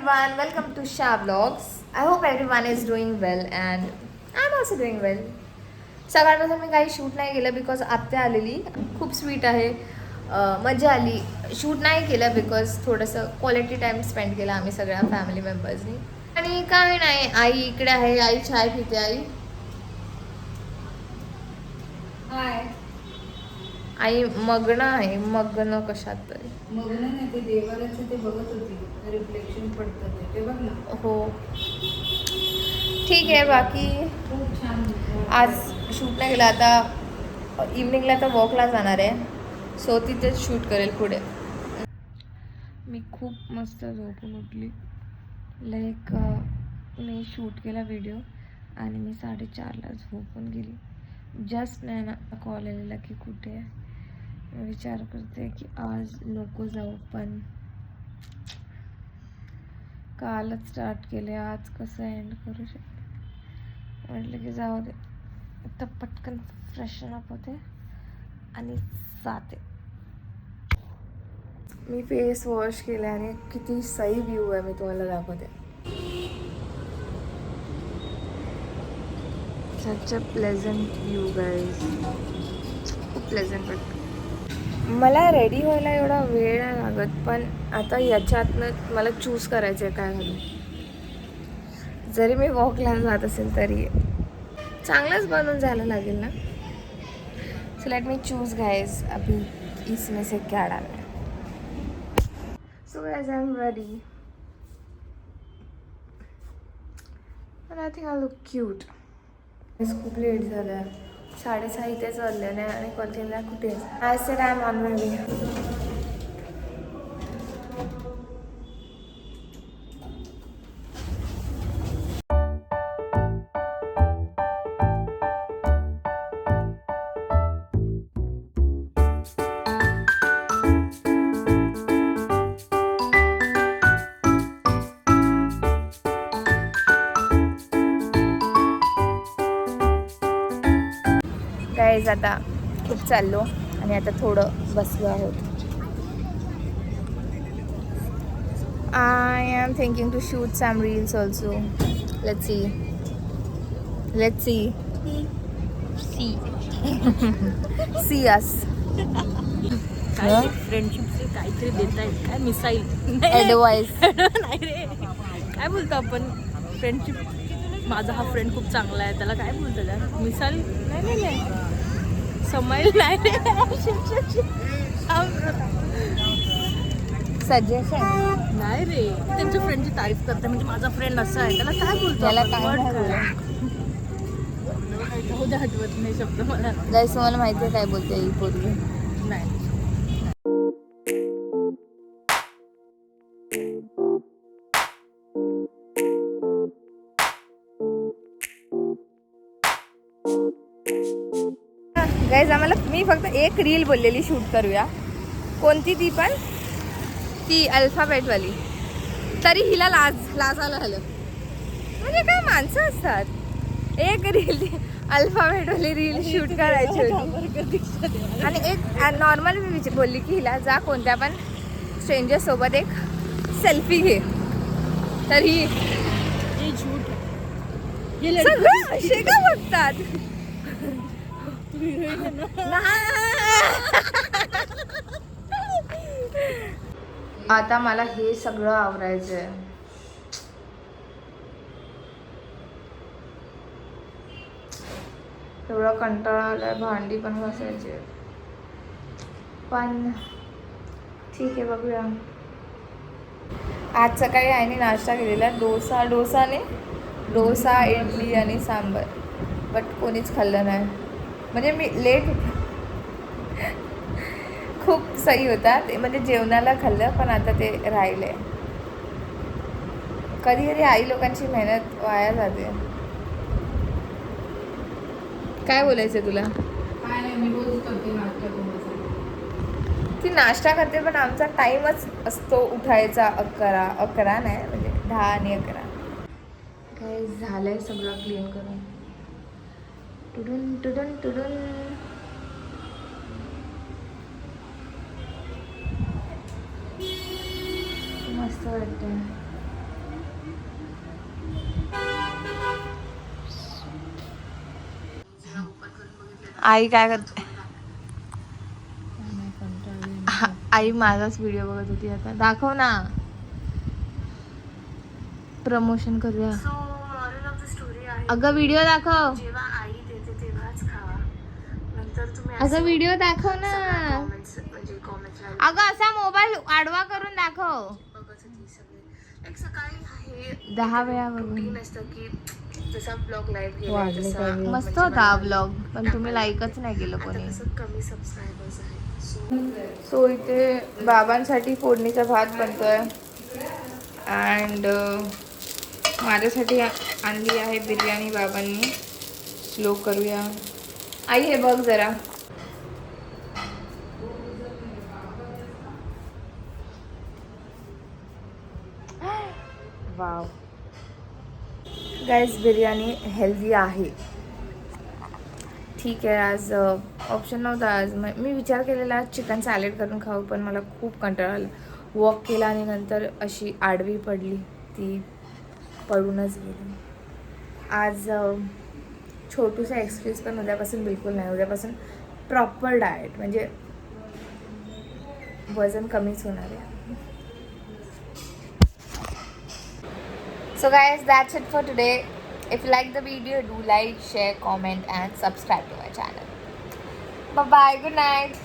everyone, welcome to Shah Vlogs. I hope everyone is doing well and I'm also doing well. सकाळपासून मी काही shoot नाही केलं because आत्या आलेली खूप स्वीट आहे. मजा आली. शूट नाही केलं बिकॉज थोडंसं क्वालिटी टाईम स्पेंड केला आम्ही सगळ्या फॅमिली मेंबर्सनी. आणि काय नाही, आई इकडे आहे. आई चाय पिते. आई मग्न आहे. मग्न कशात तरी. मग्न नाही, ते देवाराचं ते बघत होती, रिफ्लेक्शन पडतं ते बघ ना. हो ठीक आहे. बाकी खूप छान आज शूट नाही केलं. आता इव्हनिंगला तर वॉकला जाणार आहे, सो तिथेच शूट करेल पुढे. मी खूप मस्त झोपून उठली. लाईक मी शूट केला व्हिडिओ आणि मी 4:30ला झोपून गेली. जस्ट नाही ना कॉल आलेला की कुठे आहे. विचार करते की आज नको जाऊ, पण कालच स्टार्ट केले, आज कसं एंड करू शकते. म्हटलं की जाऊ दे, तर पटकन फ्रेशन अप होते आणि जाते. मी फेस वॉश केले आणि किती सही व्ह्यू आहे मी तुम्हाला दाखवते. सच अ प्लेझंट व्ह्यू गाईज. खूप प्लेझंट वाटतं. मला रेडी व्हायला एवढा वेळ नाही लागत, पण आता याच्यातनं मला चूज करायचं आहे काय घालून. जरी मी वॉकला जात असेल तरी चांगलंच बनवून जायला लागेल ना. So let me choose guys अभी इसमें से क्या डालना है. So guys I am ready and I think I look cute. खूप लेट झालं आहे. 6:30 इथेच वाजलेलं आहे आणि कॉलेजला कुठे I said I am on my way. Guys आता खूप चाललो आणि आता थोडं बसलो आहोत. I am thinking to shoot some reels also. Let's see see us. काय फ्रेंडशिपचे काहीतरी देत आहेत काय मिसाईल ॲडवाईस. नाही रे, काय बोलतो आपण फ्रेंडशिप. माझा हा फ्रेंड खूप चांगला आहे, त्याला काय बोलतो त्याला मिसाईल. नाही समाईल नाही रे. सजेशन नाही रे, त्यांच्या फ्रेंडची तारीफ करते म्हणजे माझा फ्रेंड असा आहे, त्याला काय बोलतो. त्याला काय उद्या हटवत नाही शब्द मला. गाईस तुम्हाला माहिती आहे काय बोलते ही पोरगी. नाही गाईज आम्हाला मी फक्त एक रील बोललेली शूट करूया. कोणती ती पण ती अल्फाबेटवाली. तरी हिला लाजायला झालं. म्हणजे काय माणसं असतात. एक रील अल्फाबेटवाली रील शूट करायची होती आणि एक नॉर्मल मी बोलली की हिला जा कोणत्या पण स्ट्रेंजर सोबत एक सेल्फी घे. तर ही सगळं असे का बघतात. आता मला हे सगळं आवरायचं आहे. एवढा कंटाळा आलाय. भांडी पण घासायची, पण ठीक आहे बघूया. आज सकाळी आईने नाश्ता केलेला डोसा इडली आणि सांबार, बट कोणीच खाल्लं नाही. म्हणजे मी लेट खूप सही होता ते, म्हणजे जेवणाला खाल्लं पण आता ते राहिले. कधी कधी आई लोकांची मेहनत वाया जाते. काय बोलायचं तुला. काय नाही, मी रोज करते नाश्ता ती नाश्ता करते पण आमचा टाईमच असतो उठायचा 11 नाही म्हणजे 10 आणि 11. काय झालंय सगळं क्लीन करून. टुडून मस्त वाटतं. आई काय करते? आई माझाच व्हिडिओ बघत होती. आता दाखव ना, प्रमोशन करूया. अगं व्हिडिओ दाखव. अगं व्हिडिओ दाखव ना. अगं असा मोबाईल आडवा करून दाखव. 10 वेळा बघून मस्त होता ब्लॉग, पण तुम्ही लाईकच नाही केलं कोणी. सो इथे बाबांसाठी फोडणीचा भात बनतोय अँड माझ्यासाठी आणली आहे बिर्याणी बाबांनी. स्लो करूया. आई हे बघ जरा. वाव गाईज, बिर्याणी हेल्दी आहे. ठीक आहे, आज ऑप्शन नव्हता. आज मी विचार केलेला आज चिकन सॅलेड करून खाऊ, पण मला खूप कंटाळा आला. वॉक केला आणि नंतर अशी आडवी पडली, ती पडूनच गेली. आज छोटूसा एक्सक्यूज, पण उद्यापासून बिलकुल नाही. उद्यापासून प्रॉपर डाएट, म्हणजे वजन कमीच होणार आहे. So guys, that's it for today. If you like the video, do like, share, comment and subscribe to my channel. Bye bye, good night.